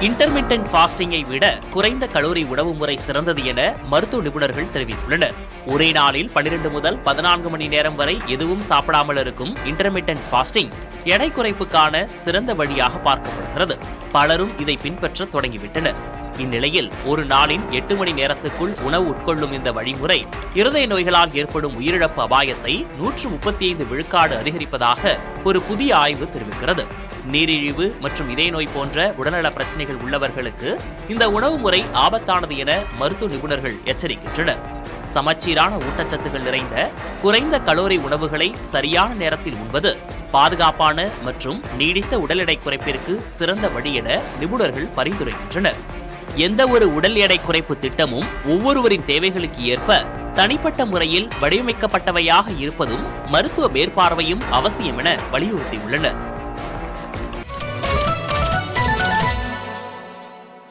Intermittent ஃபாஸ்டிங்கை விட குறைந்த calorie உணவு முறை சிறந்தது என மருத்துவ நிபுணர்கள் தெரிவித்துள்ளனர். ஒரே நாளில் 12 முதல் 14 மணி நேரம் வரை எதுவும் சாப்பிடாமல் இருக்கும் இன்டர்மிட்டன்ட் ஃபாஸ்டிங் எடை குறைப்புக்கான சிறந்த வழியாக பார்க்கப்படுகிறது. பலரும் இதை பின்பற்ற தொடங்கிவிட்டனர். இந்நிலையில் ஒரு நாளின் 8 மணி நேரத்துக்குள் உணவு உட்கொள்ளும் இந்த வழிமுறை இருதய நோய்களால் ஏற்படும் உயிரிழப்பு அபாயத்தை 135 விழுக்காடு அதிகரிப்பதாக ஒரு புதிய ஆய்வு தெரிவிக்கிறது. நீரிழிவு மற்றும் இதய நோய் போன்ற உடல்நல பிரச்சனைகள் உள்ளவர்களுக்கு இந்த உணவு முறை ஆபத்தானது என மருத்துவ நிபுணர்கள் எச்சரிக்கின்றனர். சமச்சீரான ஊட்டச்சத்துகள் நிறைந்த குறைந்த கலோரி உணவுகளை சரியான நேரத்தில் உண்பது பாதுகாப்பான மற்றும் நீடித்த உடல் எடை குறைப்பிற்கு சிறந்த வழி என நிபுணர்கள் பரிந்துரைக்கின்றனர். எந்த ஒரு உடல் எடை குறைப்பு திட்டமும் ஒவ்வொருவரின் தேவைகளுக்கு ஏற்ப தனிப்பட்ட முறையில் வடிவமைக்கப்பட்டவையாக இருப்பதும் மருத்துவ மேற்பார்வையும் அவசியம் என வலியுறுத்தியுள்ளனர்.